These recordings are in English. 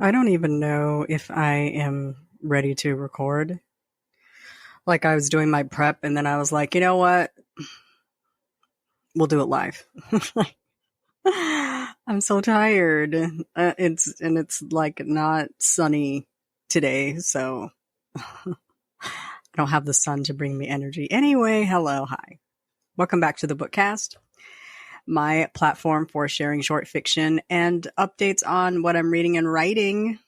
I don't even know if I am ready to record. Like I was doing my prep and then I was like, you know what? We'll do it live. I'm so tired. It's like not sunny today, so I don't have the sun to bring me energy. Anyway, hello, hi. Welcome back to the Bookcast, my platform for sharing short fiction and updates on what I'm reading and writing.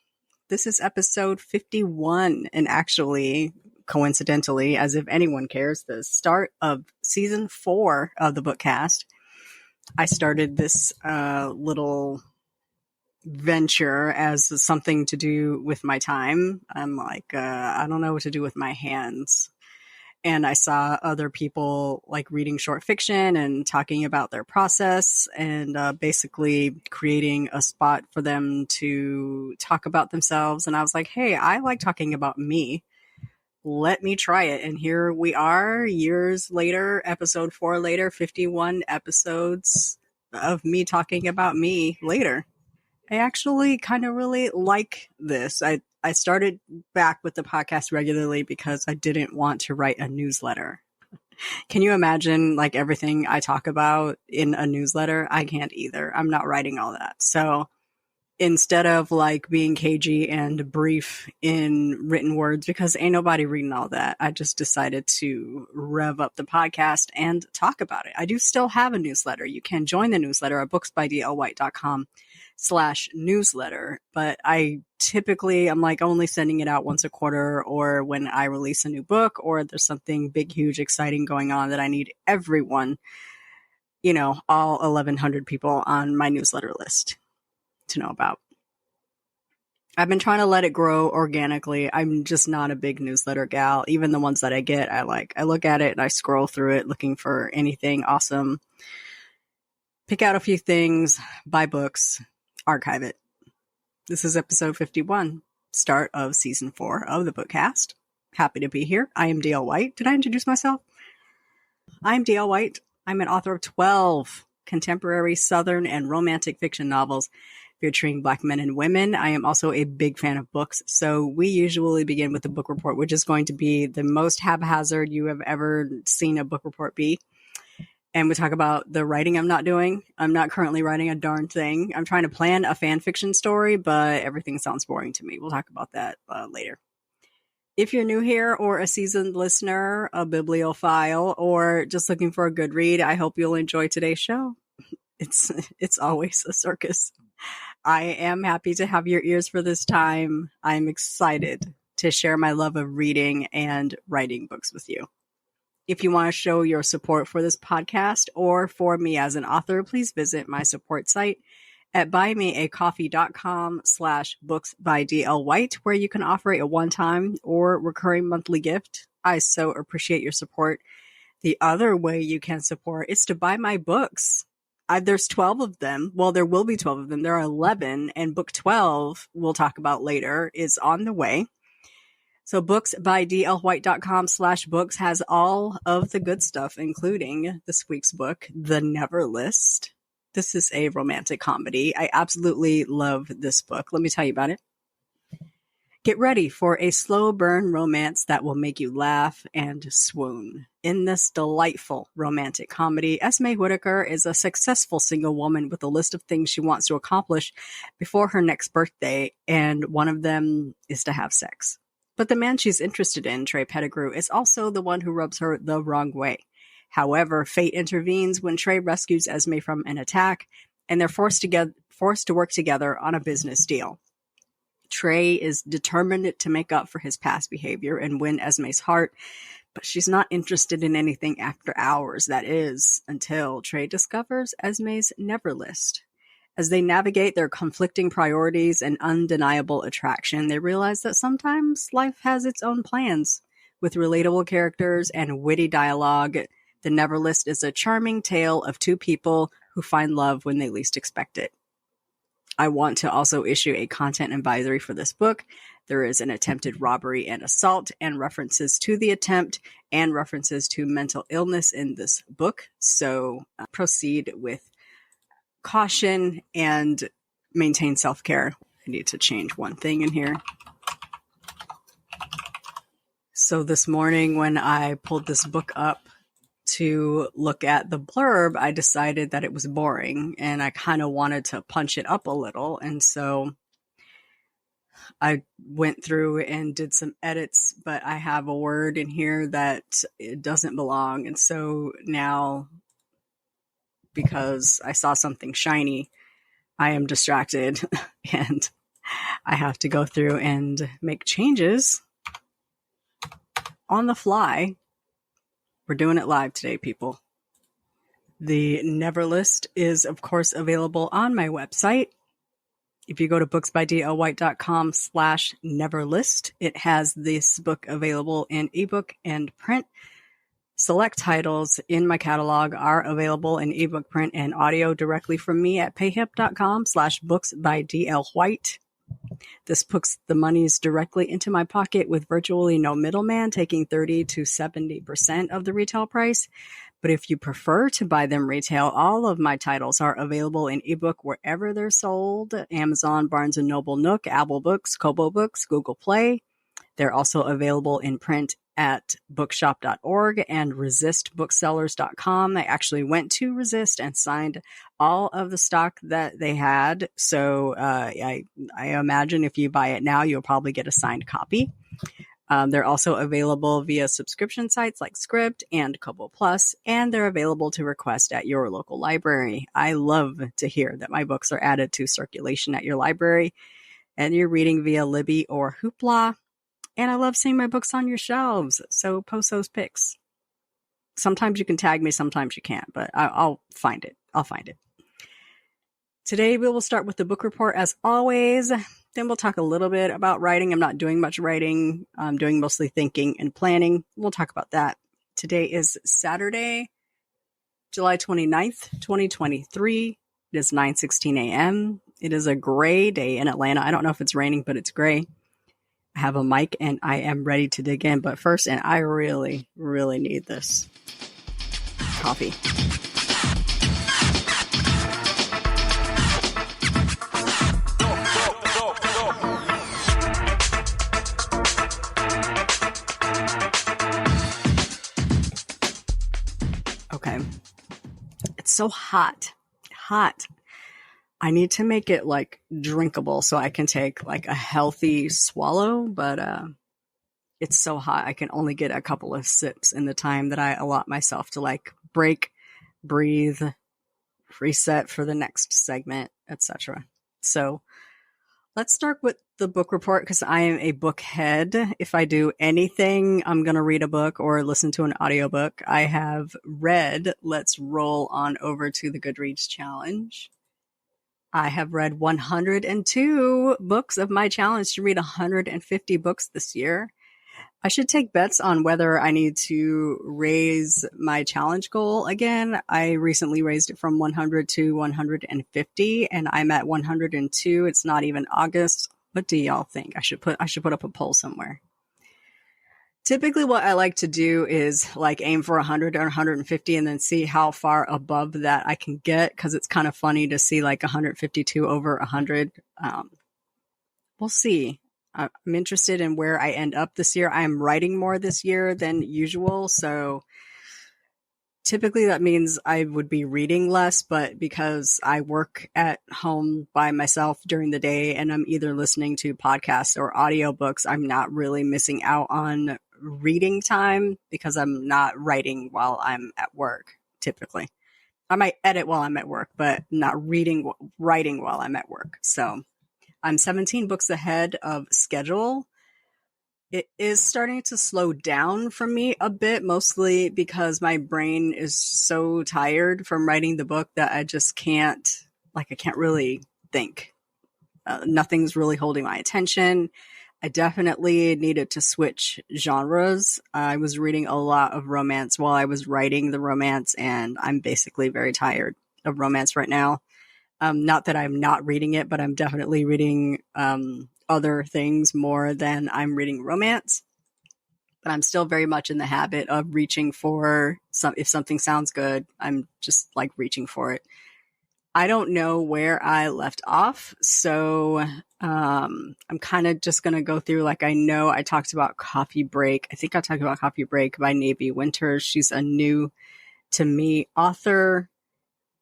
This is episode 51, and actually, coincidentally, as if anyone cares, the start of season 4 of the Bookcast. I started this little venture as something to do with my time. I'm like, I don't know what to do with my hands. And I saw other people like reading short fiction and talking about their process and basically creating a spot for them to talk about themselves. And I was like, hey, I like talking about me. Let me try it. And here we are years later, episode 4 later, 51 episodes of me talking about me later. I actually kind of really like this. I started back with the podcast regularly because I didn't want to write a newsletter. Can you imagine like everything I talk about in a newsletter? I can't either. I'm not writing all that. So instead of like being cagey and brief in written words, because ain't nobody reading all that, I just decided to rev up the podcast and talk about it. I do still have a newsletter. You can join the newsletter at booksbydlwhite.com/newsletter. But I'm like only sending it out once a quarter or when I release a new book or there's something big, huge, exciting going on that I need everyone, all 1,100 people on my newsletter list to know about. I've been trying to let it grow organically. I'm just not a big newsletter gal. Even the ones that I get, I look at it and I scroll through it looking for anything awesome. Pick out a few things, buy books, archive it. This is episode 51, start of season 4 of the Bookcast. Happy to be here. I am D.L. White. Did I introduce myself? I'm D.L. White. I'm an author of 12 contemporary Southern and romantic fiction novels featuring Black men and women. I am also a big fan of books, so we usually begin with the book report, which is going to be the most haphazard you have ever seen a book report be. And we talk about the writing I'm not doing. I'm not currently writing a darn thing. I'm trying to plan a fan fiction story, but everything sounds boring to me. We'll talk about that later. If you're new here or a seasoned listener, a bibliophile, or just looking for a good read, I hope you'll enjoy today's show. It's always a circus. I am happy to have your ears for this time. I'm excited to share my love of reading and writing books with you. If you want to show your support for this podcast or for me as an author, please visit my support site at buymeacoffee.com/booksbydlwhite, where you can offer a one-time or recurring monthly gift. I so appreciate your support. The other way you can support is to buy my books. There's 12 of them. Well, there will be 12 of them. There are 11, and book 12, we'll talk about later, is on the way. So booksbydlwhite.com/books has all of the good stuff, including this week's book, The Never List. This is a romantic comedy. I absolutely love this book. Let me tell you about it. Get ready for a slow burn romance that will make you laugh and swoon. In this delightful romantic comedy, Esme Whitaker is a successful single woman with a list of things she wants to accomplish before her next birthday, and one of them is to have sex. But the man she's interested in, Trey Pettigrew, is also the one who rubs her the wrong way. However, fate intervenes when Trey rescues Esme from an attack, and they're forced to work together on a business deal. Trey is determined to make up for his past behavior and win Esme's heart, but she's not interested in anything after hours, that is, until Trey discovers Esme's Never List. As they navigate their conflicting priorities and undeniable attraction, they realize that sometimes life has its own plans. With relatable characters and witty dialogue, The Never List is a charming tale of two people who find love when they least expect it. I want to also issue a content advisory for this book. There is an attempted robbery and assault, and references to the attempt and references to mental illness in this book. So proceed with caution and maintain self-care. I need to change one thing in here. So this morning when I pulled this book up to look at the blurb, I decided that it was boring and I kind of wanted to punch it up a little. And so I went through and did some edits, but I have a word in here that it doesn't belong. And so now, because I saw something shiny, I am distracted and I have to go through and make changes on the fly. We're doing it live today, people. The Never list is, of course, available on my website. If you go to booksbydlwhite.com/neverlist, it has this book available in ebook and print. Select titles in my catalog are available in ebook, print, and audio directly from me at payhip.com/booksbydlwhite. This puts the monies directly into my pocket with virtually no middleman, taking 30 to 70% of the retail price. But if you prefer to buy them retail, all of my titles are available in ebook wherever they're sold: Amazon, Barnes & Noble, Nook, Apple Books, Kobo Books, Google Play. They're also available in print at bookshop.org and resistbooksellers.com. I actually went to Resist and signed all of the stock that they had. So I imagine if you buy it now, you'll probably get a signed copy. They're also available via subscription sites like Scribd and Kobo Plus, and they're available to request at your local library. I love to hear that my books are added to circulation at your library and you're reading via Libby or Hoopla. And I love seeing my books on your shelves, so post those pics. Sometimes you can tag me, sometimes you can't, but I'll find it. I'll find it. Today we will start with the book report as always. Then we'll talk a little bit about writing. I'm not doing much writing. I'm doing mostly thinking and planning. We'll talk about that. Today is Saturday, July 29th, 2023. It is 9:16 a.m. It is a gray day in Atlanta. I don't know if it's raining, but it's gray. I have a mic and I am ready to dig in. But first, and I really, really need this coffee. Okay. It's so hot. I need to make it like drinkable so I can take like a healthy swallow, but it's so hot. I can only get a couple of sips in the time that I allot myself to like break, breathe, reset for the next segment, etc. So let's start with the book report because I am a book head. If I do anything, I'm going to read a book or listen to an audiobook. I have read, let's roll on over to the Goodreads challenge. I have read 102 books of my challenge to read 150 books this year. I should take bets on whether I need to raise my challenge goal again. I recently raised it from 100 to 150 and I'm at 102. It's not even August. What do y'all think? I should put up a poll somewhere. Typically what I like to do is like aim for 100 or 150 and then see how far above that I can get, because it's kind of funny to see like 152 over 100. We'll see. I'm interested in where I end up this year. I'm writing more this year than usual, so typically that means I would be reading less, but because I work at home by myself during the day and I'm either listening to podcasts or audiobooks, I'm not really missing out on reading time because I'm not writing while I'm at work, typically. I might edit while I'm at work, but not writing while I'm at work. So I'm 17 books ahead of schedule. It is starting to slow down for me a bit, mostly because my brain is so tired from writing the book that I just can't really think. Nothing's really holding my attention. I definitely needed to switch genres. I was reading a lot of romance while I was writing the romance, and I'm basically very tired of romance right now. Not that I'm not reading it, but I'm definitely reading other things more than I'm reading romance. But I'm still very much in the habit of reaching for if something sounds good, I'm just like reaching for it. I don't know where I left off. So I'm kind of just going to go through, like, I know I talked about Coffee Break. I think I talked about Coffee Break by Navy Winters. She's a new to me author.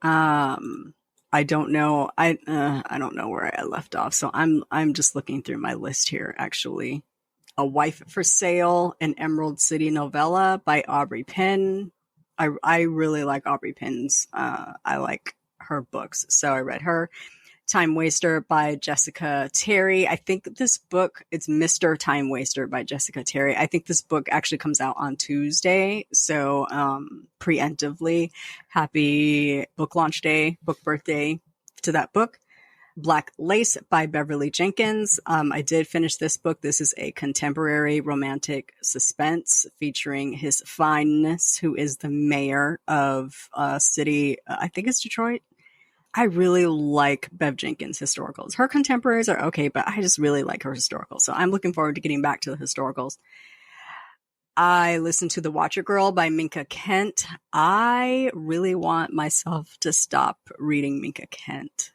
I don't know. I don't know where I left off. So I'm just looking through my list here, actually. A Wife for Sale, an Emerald City novella by Aubrey Penn. I really like Aubrey Penn's. I like her books, so I read her. Time Waster by Jessica Terry. I think this book, it's Mr. Time Waster by Jessica Terry. I think this book actually comes out on Tuesday. So, preemptively, happy book launch day, book birthday to that book. Black Lace by Beverly Jenkins. I did finish this book. This is a contemporary romantic suspense featuring His Fineness, who is the mayor of a city, I think it's Detroit. I really like Bev Jenkins' historicals. Her contemporaries are okay, but I just really like her historicals. So I'm looking forward to getting back to the historicals. I listened to The Watcher Girl by Minka Kent. I really want myself to stop reading Minka Kent.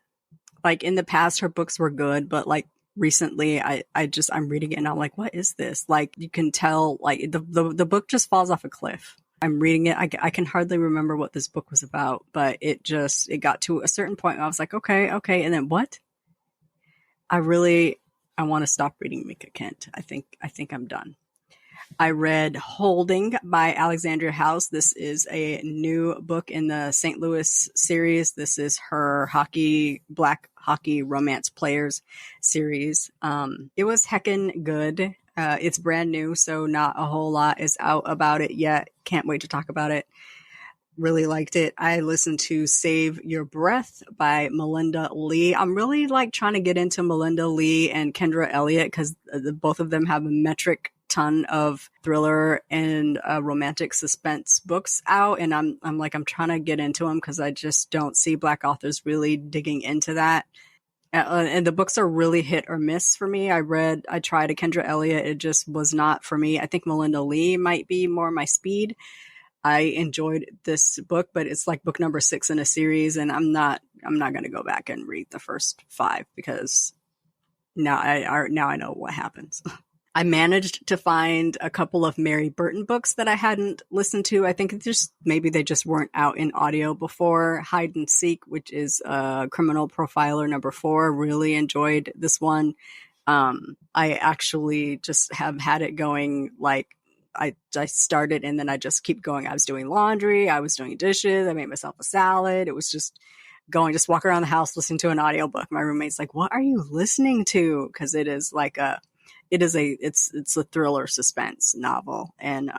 Like, in the past, her books were good, but like recently I'm reading it and I'm like, what is this? Like, you can tell, like, the book just falls off a cliff. I'm reading it. I can hardly remember what this book was about, but it got to a certain point where I was like, okay. And then what? I want to stop reading Minka Kent. I think I'm done. I read Holding by Alexandria House. This is a new book in the St. Louis series. This is her Black hockey romance players series. It was heckin' good. It's brand new, so not a whole lot is out about it yet. Can't wait to talk about it. Really liked it. I listened to Save Your Breath by Melinda Lee. I'm really trying to get into Melinda Lee and Kendra Elliott because both of them have a metric ton of thriller and romantic suspense books out, and I'm trying to get into them because I just don't see Black authors really digging into that. And the books are really hit or miss for me. I tried a Kendra Elliott. It just was not for me. I think Melinda Lee might be more my speed. I enjoyed this book, but it's like book number 6 in a series. And I'm not going to go back and read the first 5 because now I know what happens. I managed to find a couple of Mary Burton books that I hadn't listened to. I think maybe they just weren't out in audio before. Hide and Seek, which is Criminal Profiler number 4. Really enjoyed this one. I actually just have had it going, like, I started and then I just keep going. I was doing laundry. I was doing dishes. I made myself a salad. It was just walk around the house, listen to an audiobook. My roommate's like, what are you listening to? Because it is like it's a thriller suspense novel, and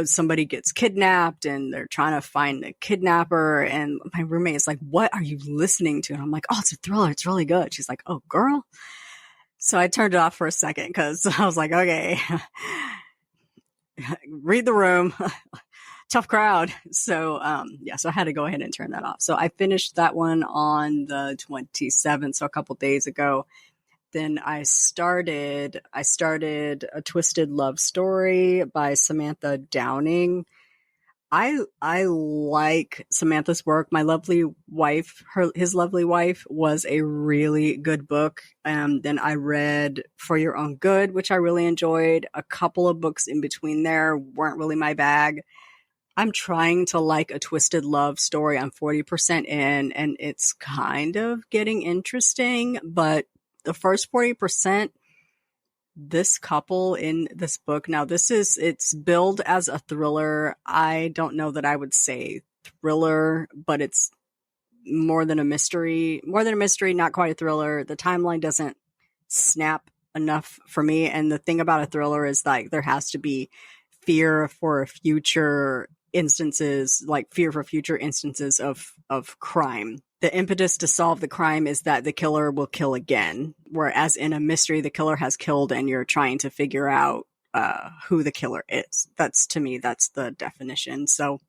somebody gets kidnapped and they're trying to find the kidnapper, and my roommate is like, what are you listening to? And I'm like, oh, it's a thriller, it's really good. She's like, oh, girl. So I turned it off for a second because I was like, okay, read the room. Tough crowd. So so I had to go ahead and turn that off. So I finished that one on the 27th, so a couple days ago. Then I started A Twisted Love Story by Samantha Downing. I like Samantha's work. My Lovely Wife, His Lovely Wife was a really good book. Then I read For Your Own Good, which I really enjoyed. A couple of books in between there weren't really my bag. I'm trying to like A Twisted Love Story. I'm 40% in, and it's kind of getting interesting, but the first 40%, this couple in this book, now it's billed as a thriller. I don't know that I would say thriller, but it's more than a mystery, not quite a thriller. The timeline doesn't snap enough for me. And the thing about a thriller is, like, there has to be fear for future instances of crime. The impetus to solve the crime is that the killer will kill again. Whereas in a mystery, the killer has killed and you're trying to figure out who the killer is. That's the definition. So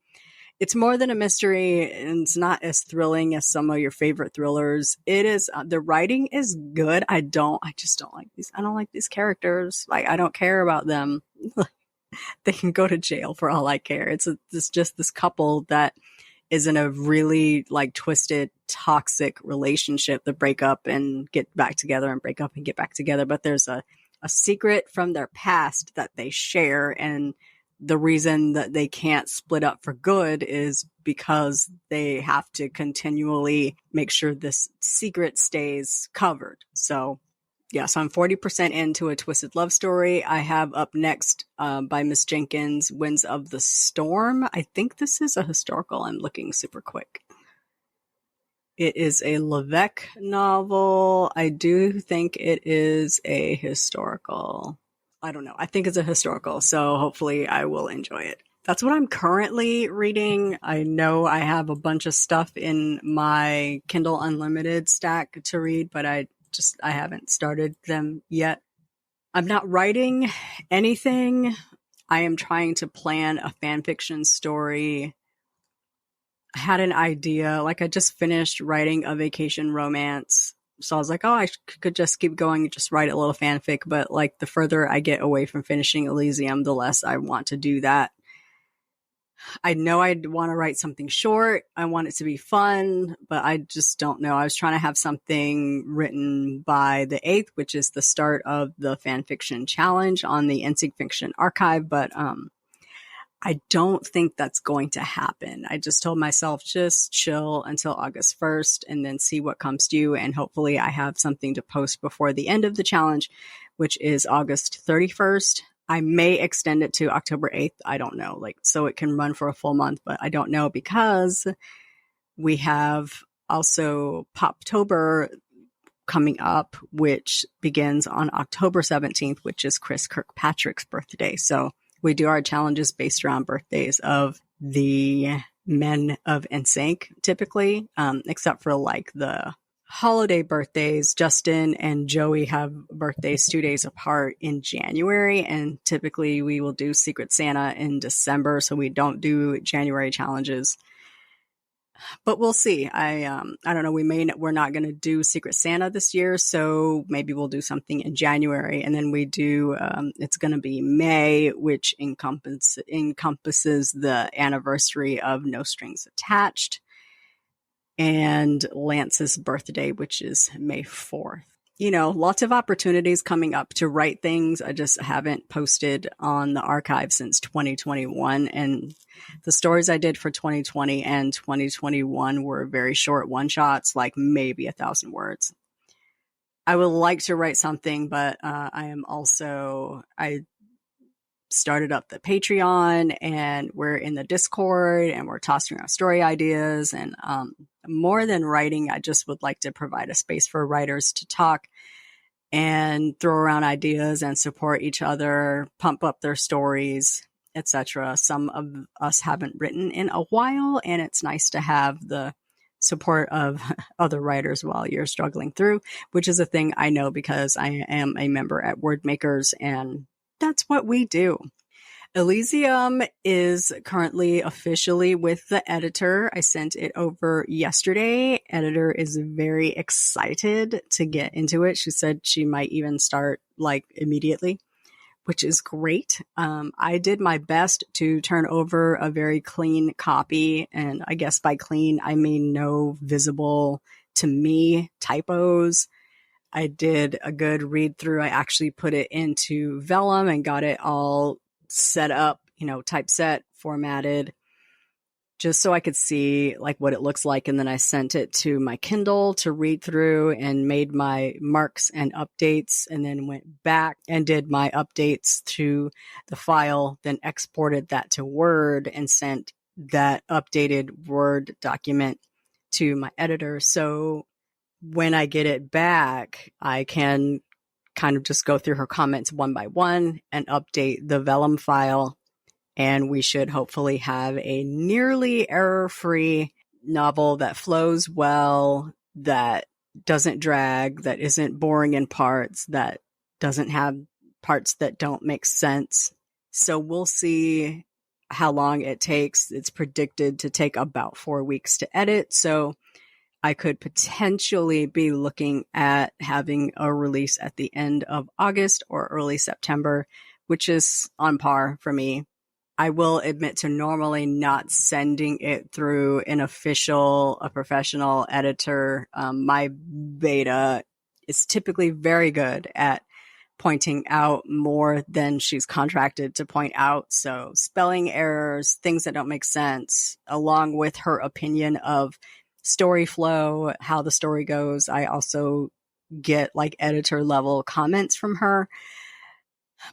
it's more than a mystery, and it's not as thrilling as some of your favorite thrillers. It is, the writing is good. I just don't like these. I don't like these characters. Like, I don't care about them. They can go to jail for all I care. It's just this couple that is in a really like twisted, toxic relationship. They break up and get back together and break up and get back together. But there's a secret from their past that they share. And the reason that they can't split up for good is because they have to continually make sure this secret stays covered. So yeah, so I'm 40% into a twisted love story. I have up next by Miss Jenkins, Winds of the Storm. I think this is a historical. I'm looking super quick. It is a Levesque novel. I do think it is a historical. I don't know. I think it's a historical, so hopefully I will enjoy it. That's what I'm currently reading. I know I have a bunch of stuff in my Kindle Unlimited stack to read, but I haven't started them yet. I'm not writing anything. I am trying to plan a fan fiction story. I had an idea, like I just finished writing a vacation romance. So I was like, oh, I could just keep going and just write a little fanfic. But like the further I get away from finishing Elysium, the less I want to do that. I know I'd want to write something short. I want it to be fun, but I just don't know. I was trying to have something written by the 8th, which is the start of the fan fiction challenge on the NYSNC-Fiction archive. But I don't think that's going to happen. I just told myself, just chill until August 1st and then see what comes to you. And hopefully I have something to post before the end of the challenge, which is August 31st. I may extend it to October 8th. I don't know, like, so it can run for a full month, but I don't know because we have also Poptober coming up, which begins on October 17th, which is Chris Kirkpatrick's birthday. So we do our challenges based around birthdays of the men of NSYNC typically, except for like the holiday birthdays. Justin and Joey have birthdays 2 days apart in January, and typically we will do Secret Santa in December, so we don't do January challenges. But we'll see. I don't know. We're not going to do Secret Santa this year, so maybe we'll do something in January, and then we do. It's going to be May, which encompasses the anniversary of No Strings Attached, and Lance's birthday, which is May 4th. You know, lots of opportunities coming up to write things. I just haven't posted on the archive since 2021. And the stories I did for 2020 and 2021 were very short one-shots, like maybe 1,000 words. I would like to write something, but I started up the Patreon and we're in the Discord and we're tossing around story ideas. And more than writing, I just would like to provide a space for writers to talk and throw around ideas and support each other, pump up their stories, etc. Some of us haven't written in a while, and it's nice to have the support of other writers while you're struggling through, which is a thing I know because I am a member at Wordmakers, and that's what we do. Elysium is currently officially with the editor. I sent it over yesterday. Editor is very excited to get into it. She said she might even start like immediately, which is great. I did my best to turn over a very clean copy. And I guess by clean, I mean no visible to me typos. I did a good read through. I actually put it into Vellum and got it all set up, typeset, formatted, just so I could see like what it looks like. And then I sent it to my Kindle to read through and made my marks and updates, and then went back and did my updates to the file, then exported that to Word and sent that updated Word document to my editor. So when I get it back, I can kind of just go through her comments one by one and update the Vellum file. And we should hopefully have a nearly error-free novel that flows well, that doesn't drag, that isn't boring in parts, that doesn't have parts that don't make sense. So we'll see how long it takes. It's predicted to take about 4 weeks to edit. So I could potentially be looking at having a release at the end of August or early September, which is on par for me. I will admit to normally not sending it through a professional editor. My beta is typically very good at pointing out more than she's contracted to point out. So spelling errors, things that don't make sense, along with her opinion of story flow, how the story goes. I also get like editor level comments from her.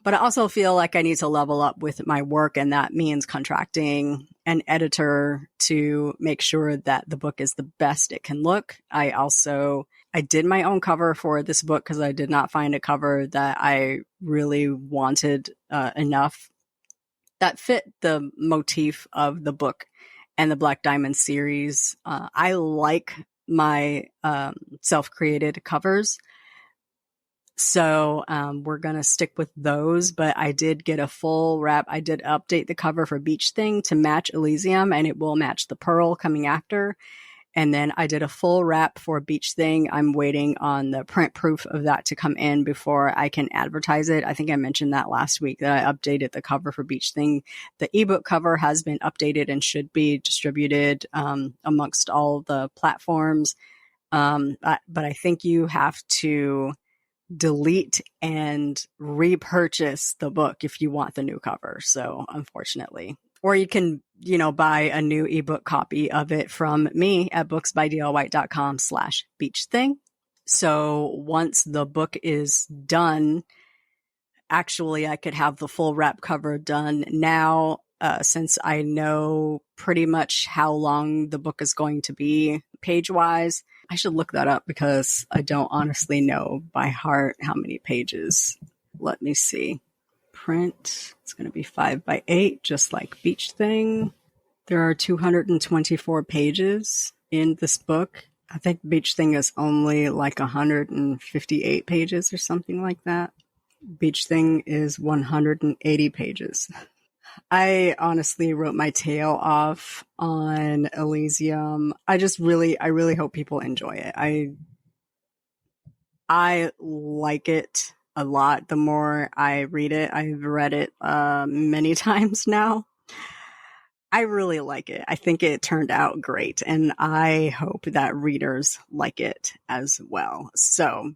But I also feel like I need to level up with my work, and that means contracting an editor to make sure that the book is the best it can look. I did my own cover for this book because I did not find a cover that I really wanted enough that fit the motif of the book and the Black Diamond series. I like my self-created covers. So we're going to stick with those, but I did get a full wrap. I did update the cover for Beach Thing to match Elysium, and it will match the Pearl coming after. And then I did a full wrap for Beach Thing. I'm waiting on the print proof of that to come in before I can advertise it. I think I mentioned that last week that I updated the cover for Beach Thing. The ebook cover has been updated and should be distributed amongst all the platforms. But I think you have to delete and repurchase the book if you want the new cover. So unfortunately, or you can, buy a new ebook copy of it from me at booksbydlwhite.com/beachthing. So once the book is done, actually I could have the full wrap cover done now, since I know pretty much how long the book is going to be page-wise. I should look that up because I don't honestly know by heart how many pages. Let me see. Print. It's going to be 5x8, just like Beach Thing. There are 224 pages in this book. I think Beach Thing is only like 158 pages or something like that. Beach Thing is 180 pages. I honestly wrote my tail off on Elysium. I really hope people enjoy it. I like it a lot. The more I read it, I've read it many times now. I really like it. I think it turned out great, and I hope that readers like it as well. So,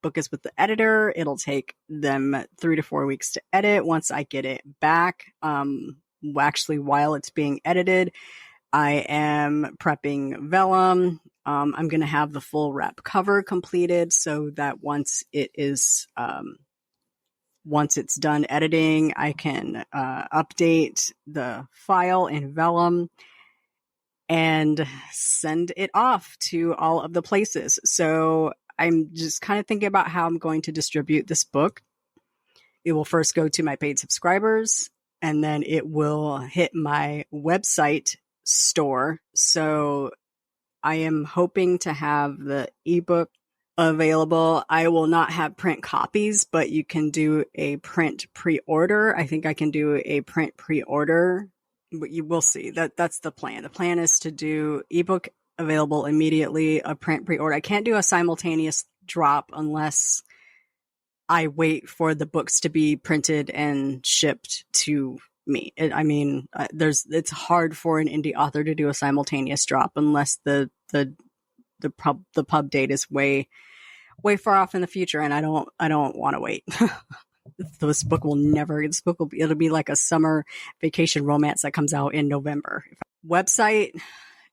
book is with the editor. It'll take them 3 to 4 weeks to edit. Once I get it back, actually while it's being edited, I am prepping vellum. I'm going to have the full wrap cover completed so that once it's done editing, I can update the file in vellum and send it off to all of the places. So I'm just kind of thinking about how I'm going to distribute this book. It will first go to my paid subscribers, and then it will hit my website store. So I am hoping to have the ebook available. I will not have print copies, but you can do a print pre-order. I think I can do a print pre-order, but you will see. That's the plan. The plan is to do ebook available immediately, a print pre-order. I can't do a simultaneous drop unless I wait for the books to be printed and shipped to me. It's hard for an indie author to do a simultaneous drop unless the pub date is way far off in the future, and I don't want to wait. It'll be like a summer vacation romance that comes out in November. Website,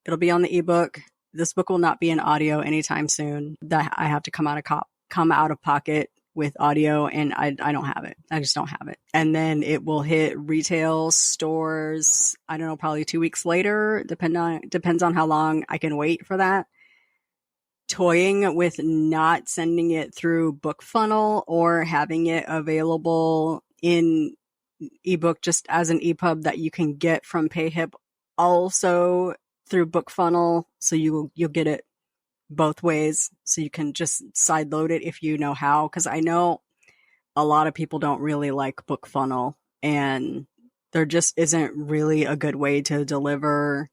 it'll be on the ebook. This book will not be in audio anytime soon. That I have to come out of pocket with audio, and I don't have it. I just don't have it. And then it will hit retail stores, I don't know, probably 2 weeks later. Depends on how long I can wait for that. Toying with not sending it through BookFunnel or having it available in ebook just as an EPUB that you can get from PayHip also through BookFunnel. So you'll get it both ways. So you can just sideload it if you know how. Because I know a lot of people don't really like BookFunnel, and there just isn't really a good way to deliver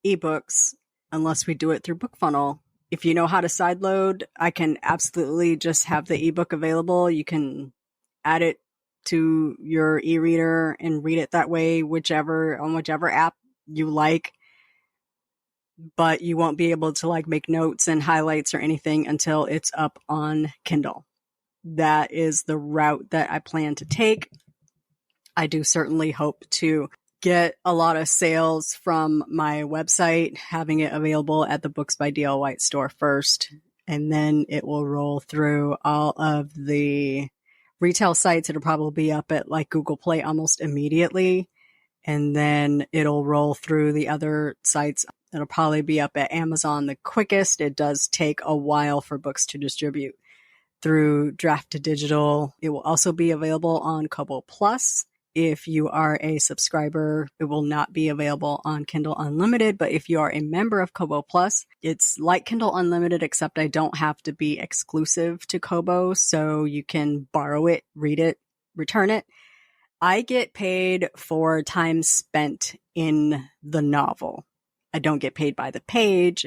ebooks unless we do it through BookFunnel. If you know how to sideload, I can absolutely just have the ebook available. You can add it to your e-reader and read it that way, on whichever app you like. But you won't be able to like make notes and highlights or anything until it's up on Kindle. That is the route that I plan to take. I do certainly hope to get a lot of sales from my website, having it available at the Books by D.L. White store first, and then it will roll through all of the retail sites. It'll probably be up at like Google Play almost immediately, and then it'll roll through the other sites. It'll probably be up at Amazon the quickest. It does take a while for books to distribute through Draft to Digital. It will also be available on Kobo Plus. If you are a subscriber, it will not be available on Kindle Unlimited, but if you are a member of Kobo Plus, it's like Kindle Unlimited, except I don't have to be exclusive to Kobo, so you can borrow it, read it, return it. I get paid for time spent in the novel. I don't get paid by the page.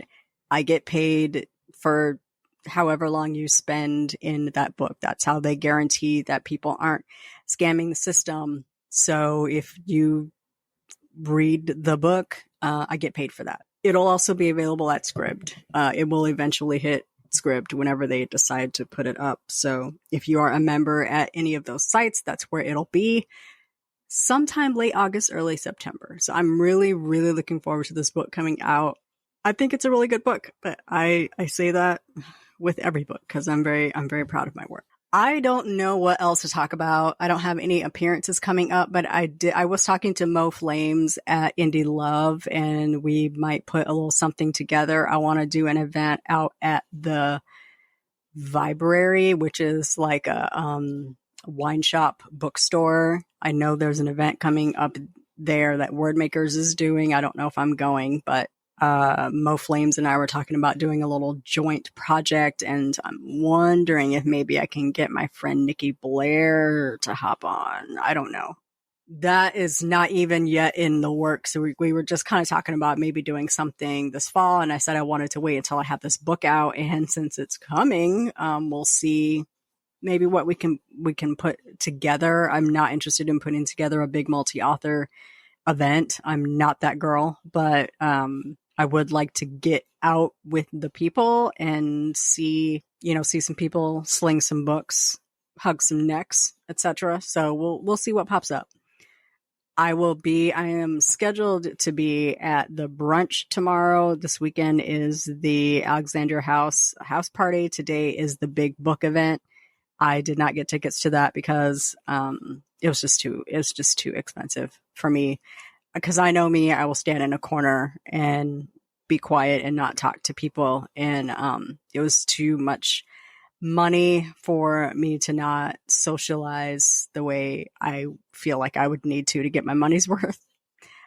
I get paid for however long you spend in that book. That's how they guarantee that people aren't scamming the system. So if you read the book, I get paid for that. It'll also be available at Scribd. It will eventually hit Scribd whenever they decide to put it up. So if you are a member at any of those sites, that's where it'll be sometime late August, early September. So I'm really, really looking forward to this book coming out. I think it's a really good book, but I say that with every book because I'm very proud of my work. I don't know what else to talk about. I don't have any appearances coming up, but I was talking to Mo Flames at Indie Love, and we might put a little something together. I want to do an event out at the Vibrary, which is like a wine shop bookstore. I know there's an event coming up there that Wordmakers is doing. I don't know if I'm going, but Mo Flames and I were talking about doing a little joint project, and I'm wondering if maybe I can get my friend Nikki Blair to hop on. I don't know. That is not even yet in the works. So we were just kind of talking about maybe doing something this fall, and I said I wanted to wait until I have this book out, and since it's coming, we'll see maybe what we can put together. I'm not interested in putting together a big multi-author event. I'm not that girl, but I would like to get out with the people and see some people sling some books, hug some necks, etc. So we'll see what pops up. I am scheduled to be at the brunch tomorrow. This weekend is the Alexandria House party. Today is the big book event. I did not get tickets to that because it was just too expensive for me. Because I know me, I will stand in a corner and be quiet and not talk to people. And it was too much money for me to not socialize the way I feel like I would need to get my money's worth.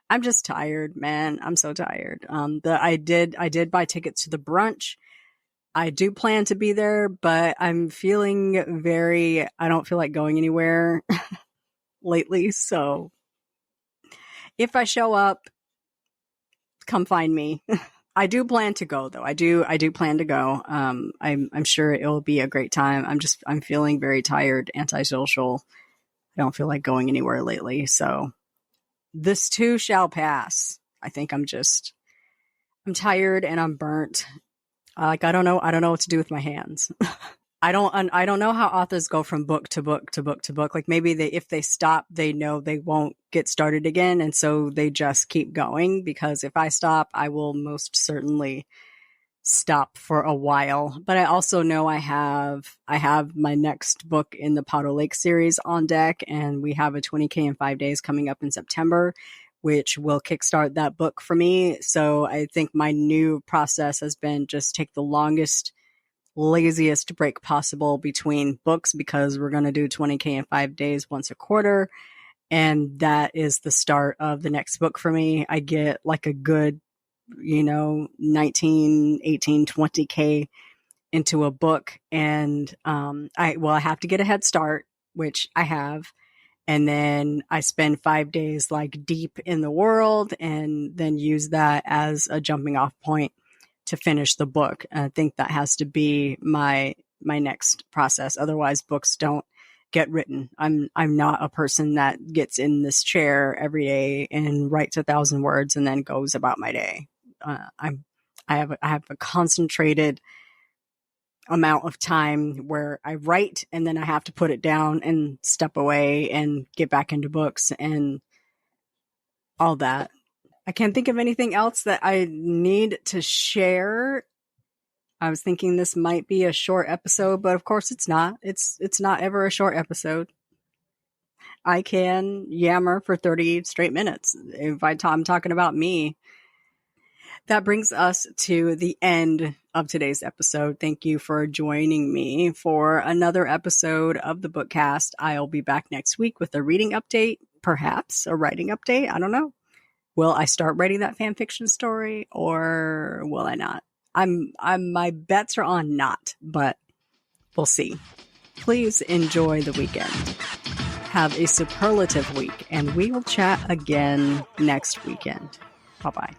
I'm just tired, man. I'm so tired. I did buy tickets to the brunch. I do plan to be there, but I'm feeling I don't feel like going anywhere lately. So if I show up, come find me. I do plan to go though. I do plan to go. I'm sure it will be a great time. I'm feeling very tired, antisocial. I don't feel like going anywhere lately. So this too shall pass. I think I'm tired and I'm burnt. I don't know what to do with my hands. I don't know how authors go from book to book to book to book. Like maybe if they stop, they know they won't get started again. And so they just keep going, because if I stop, I will most certainly stop for a while. But I also know I have my next book in the Powder Lake series on deck, and we have a 20K in 5 days coming up in September, which will kickstart that book for me. So I think my new process has been just take the longest, laziest break possible between books, because we're going to do 20K in 5 days once a quarter. And that is the start of the next book for me. I get like a good, 19, 18, 20K into a book. And I have to get a head start, which I have. And then I spend 5 days like deep in the world, and then use that as a jumping off point to finish the book. And I think that has to be my next process. Otherwise, books don't get written. I'm not a person that gets in this chair every day and writes 1,000 words and then goes about my day. I have a concentrated amount of time where I write and then I have to put it down and step away and get back into books and all that. I can't think of anything else that I need to share. I was thinking this might be a short episode, but of course it's not. It's not ever a short episode. I can yammer for 30 straight minutes if I'm talking about me. That brings us to the end of today's episode. Thank you for joining me for another episode of the Bookcast. I'll be back next week with a reading update, perhaps a writing update. I don't know. Will I start writing that fan fiction story or will I not? My bets are on not, but we'll see. Please enjoy the weekend. Have a superlative week, and we will chat again next weekend. Bye-bye.